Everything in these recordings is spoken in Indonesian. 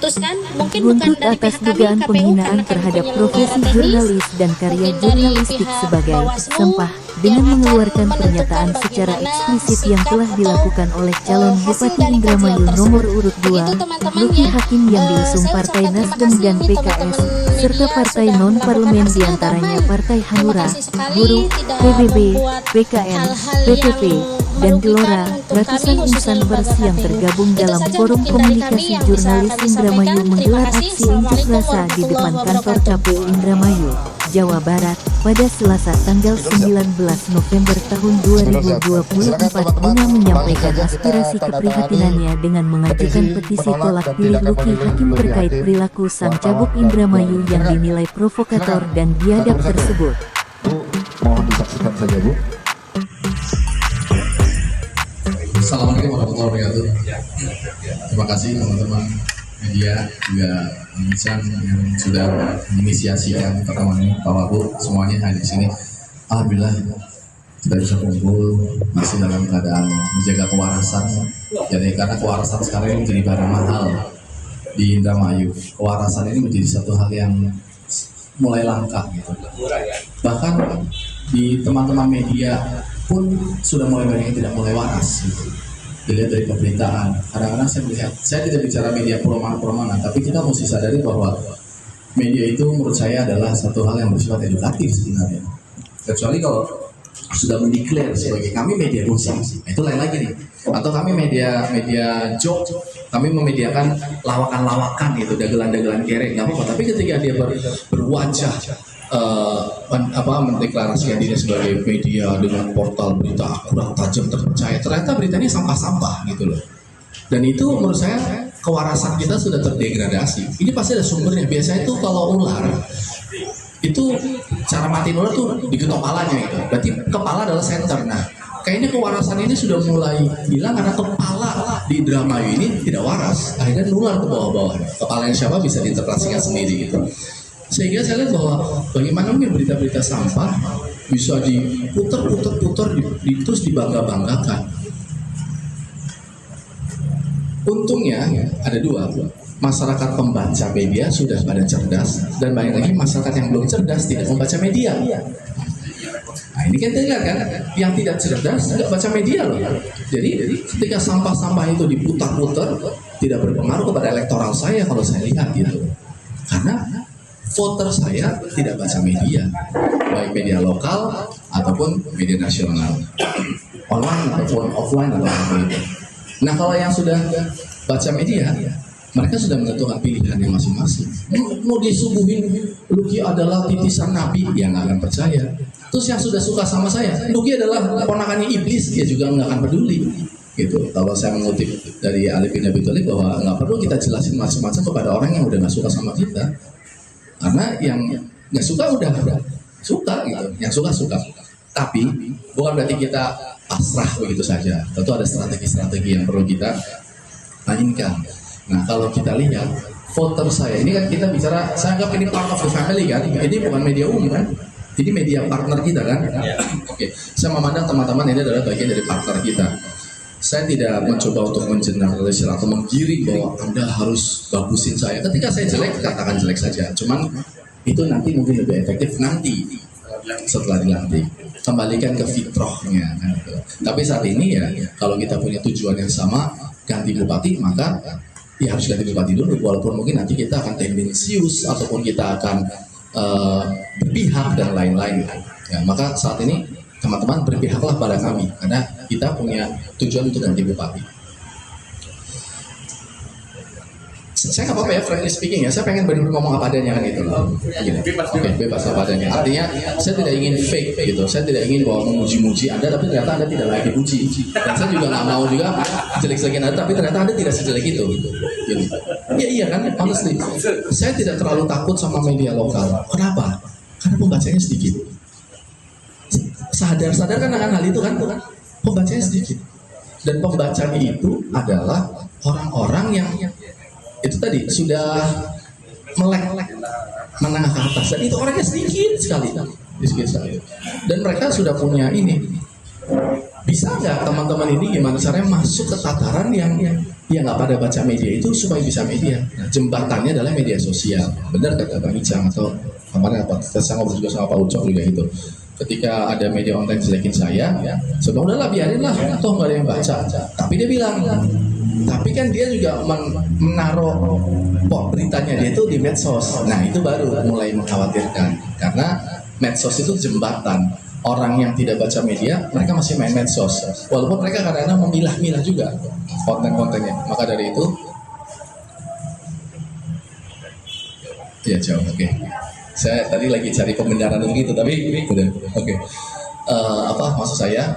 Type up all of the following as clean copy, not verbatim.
memutuskan mungkin bukan Buntut dari atas pihak kami dugaan KPU penghinaan karena kami terhadap punya profesi lembaga teknis, jurnalis dan karya mungkin dari jurnalistik pihak sebagai Bawaslu sampah dengan yang akan mengeluarkan menentukan pernyataan secara bagaimana eksplisit yang sikap telah atau, dilakukan oleh calon hasil Bupati dari Indramayu kajian tersebut. nomor urut 2, Begitu teman-teman Luki ya. Hakim yang diusung Saya Partai ucapkan terima Nasdem kasih dan nih PKS teman-teman serta media partai sudah non-parlemen melakukan aksi diantaranya damai. Partai Terima Hanura, kasih sekali, Buruh, tidak PBB, membuat PKN, hal-hal PPP, yang dan Gelora, merugikan untuk ratusan kami, khususnya insan lembaga pers yang KPU. tergabung Itu dalam saja Forum mungkin dari kami Komunikasi yang bisa Jurnalis kami Indramayu sampaikan. Terima menggelar kasih. aksi unjuk Assalamualaikum rasa di depan warahmatullahi kantor wabarakatuh. KPU Indramayu, Jawa Barat, pada Selasa tanggal 19 November tahun 2024 guna menyampaikan aspirasi keprihatinannya dengan mengajukan petisi tolak pilih Luki Hakim terkait perilaku sang cabuk Indramayu yang dinilai provokator dan biadab tersebut. Bu, mohon disaksikan saja Bu. Assalamualaikum warahmatullahi wabarakatuh. Terima kasih teman-teman media juga insan yang sudah menginisiasikan pertemuan ini, Bapak Bu semuanya hadir di sini. Alhamdulillah kita bisa kumpul masih dalam keadaan menjaga kewarasan. Jadi karena kewarasan sekarang ini menjadi barang mahal di Indramayu. Kewarasan ini menjadi satu hal yang mulai langka gitu. Bahkan di teman-teman media pun sudah mulai banyak yang tidak mulai waras gitu. Dilihat dari pemberitaan, kadang-kadang saya melihat, saya tidak bicara media perumahan-perumahan, tapi kita mesti sadari bahwa media itu menurut saya adalah satu hal yang bersifat edukatif sebenarnya. Kecuali kalau sudah mendeklar sebagai kami media gosip, itu lain lagi nih. Atau kami media joke, kami memediakan lawakan-lawakan gitu, dagelan-dagelan kere, nggak apa-apa. Tapi ketika dia berwajah mendeklarasikan diri sebagai media dengan portal berita akurat, tajam, terpercaya, ternyata beritanya sampah-sampah gitu loh. Dan itu menurut saya kewarasan kita sudah terdegradasi. Ini pasti ada sumbernya. Biasanya itu kalau ular itu cara mati ular tuh diketok kepalanya gitu. Berarti kepala adalah center. Nah, kayaknya kewarasan ini sudah mulai hilang karena kepala di Indramayu ini tidak waras. Akhirnya nular ke bawah-bawah. Kepalanya siapa bisa diinterpretasikan sendiri gitu. Sehingga saya lihat bahwa bagaimana mungkin berita-berita sampah bisa diputar-putar terus dibangga-banggakan. Untungnya ada dua, masyarakat pembaca media sudah pada cerdas dan banyak lagi masyarakat yang belum cerdas tidak membaca media. Nah ini kan terlihat kan, yang tidak cerdas tidak baca media loh. Jadi ketika sampah-sampah itu diputar-putar tidak berpengaruh kepada elektoral saya kalau saya lihat gitu. Karena voter saya tidak baca media, baik media lokal ataupun media nasional, online ataupun offline atau apa itu. Nah kalau yang sudah baca media, mereka sudah menentukan pilihannya masing-masing. Mau disuguhin Luki adalah titisan Nabi, ya nggak akan percaya. Terus yang sudah suka sama saya, Luki adalah ponakannya iblis, dia juga nggak akan peduli. Gitu. Kalau saya mengutip dari Ali bin Abi Thalib bahwa nggak perlu kita jelasin macam-macam kepada orang yang udah nggak suka sama kita. Karena yang nggak suka udah suka gitu, yang suka. Tapi bukan berarti kita pasrah begitu saja. Tentu ada strategi-strategi yang perlu kita mainkan. Nah kalau kita lihat voter saya, ini kan kita bicara, saya anggap ini part of the family kan, ini bukan media umum kan, ini media partner kita kan. Oke, saya memandang teman-teman ini adalah bagian dari partner kita. Saya tidak mencoba untuk mengeneralisir atau menggiring bahwa Anda harus bagusin saya. Ketika saya jelek, katakan jelek saja. Cuman itu nanti mungkin lebih efektif nanti setelah dilantik. Kembalikan ke fitrahnya. Kan, gitu. Tapi saat ini ya, kalau kita punya tujuan yang sama, ganti bupati, maka ya harus ganti bupati dulu. Walaupun mungkin nanti kita akan tendensius ataupun kita akan berpihak dan lain-lain. Ya, maka saat ini teman-teman berpihaklah pada kami karena kita punya tujuan untuk ganti bupati. Saya nggak apa-apa ya, frankly speaking ya, saya pengen benar-benar ngomong apa adanya kan gitu loh. Oke, bebas apa adanya. Artinya saya tidak ingin fake gitu, saya tidak ingin bahwa memuji-muji Anda tapi ternyata Anda tidak layak dipuji. Dan saya juga nggak mau juga jelek-jelekin Anda tapi ternyata Anda tidak sejelek itu. Gitu. Iya kan, honestly. Saya tidak terlalu takut sama media lokal. Kenapa? Karena pembacanya sedikit. Sadar kan akan hal itu kan, pembacanya sedikit. Dan pembacanya itu adalah orang-orang yang itu tadi sudah melek menengah ke atas, dan itu orangnya sedikit sekali. Dan mereka sudah punya ini. Bisa nggak teman-teman ini gimana caranya masuk ke tataran yang ya nggak pada baca media itu supaya bisa media. Nah, jembatannya adalah media sosial. Benar kata Bang Icang atau kemarin apa? Saya ngobrol juga sama Pak Ucok juga itu. Ketika ada media online jelekin saya, sebab udahlah biarin lah, atau nggak ada yang baca. Tapi dia bilang, tapi kan dia juga menaruh beritanya dia itu di medsos. Nah itu baru mulai mengkhawatirkan karena medsos itu jembatan. Orang yang tidak baca media, mereka masih main medsos. Walaupun mereka kadang-kadang memilah-milah juga konten-kontennya. Maka dari itu, ya jauh. Oke. Saya tadi lagi cari pembenaran gitu, tapi udah. Oke. Maksud saya,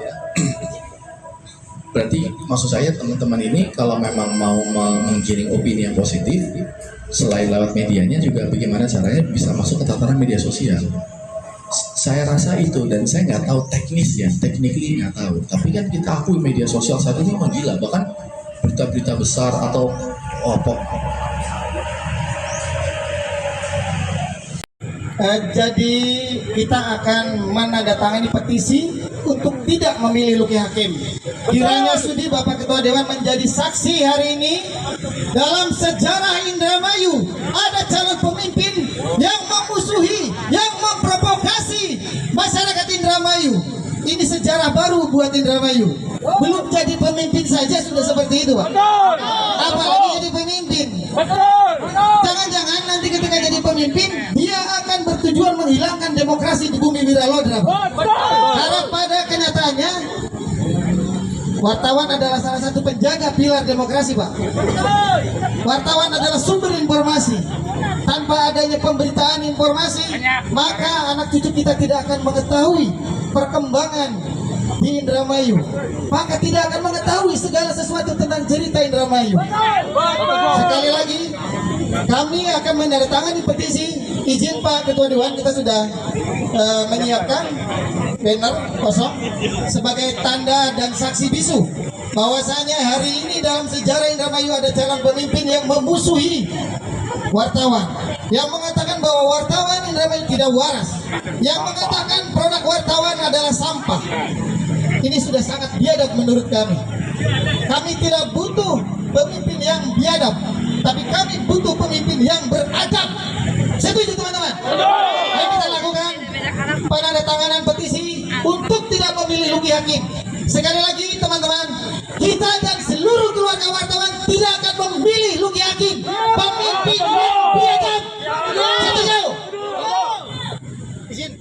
berarti maksud saya teman-teman ini kalau memang mau menggiring opini yang positif, selain lewat medianya juga bagaimana caranya bisa masuk ke tataran media sosial. Saya rasa itu, dan saya nggak tahu teknisnya, technically nggak tahu. Tapi kan kita akui media sosial saat ini memang gila, bahkan berita-berita besar atau jadi kita akan menandatangani petisi untuk tidak memilih Luki Hakim. Kiranya sudi Bapak Ketua Dewan menjadi saksi hari ini dalam sejarah Indramayu ada calon pemimpin yang memusuhi, yang memprovokasi masyarakat Indramayu. Ini sejarah baru buat Indramayu. Belum jadi pemimpin saja sudah seperti itu, Pak. Apalagi jadi pemimpin. Jangan-jangan nanti ketika jadi pemimpin dia akan bertujuan menghilangkan demokrasi di bumi Wiralodra, Pak. Karena pada kenyataannya wartawan adalah salah satu penjaga pilar demokrasi, Pak. Wartawan adalah sumber informasi. Tanpa adanya pemberitaan informasi, maka anak cucu kita tidak akan mengetahui perkembangan di Indramayu. Maka tidak akan mengetahui segala sesuatu tentang cerita Indramayu. Sekali lagi, kami akan menandatangani petisi. Izin Pak Ketua Dewan, kita sudah menyiapkan banner kosong sebagai tanda dan saksi bisu bahwasanya hari ini dalam sejarah Indramayu ada calon pemimpin yang memusuhi wartawan, yang mengatakan bahwa wartawan Indramayu tidak waras, yang mengatakan produk wartawan adalah sampah. Ini sudah sangat biadab menurut kami. Kami tidak butuh pemimpin yang biadab, tapi kami butuh pemimpin yang beradab. Setuju teman-teman? Ayo kita lakukan penandatanganan petisi untuk tidak memilih Luki Hakim. Sekali lagi teman-teman, kita dan seluruh keluarga wartawan tidak akan memilih Luki Hakim, pemimpin yang biadab. Setuju? Izin.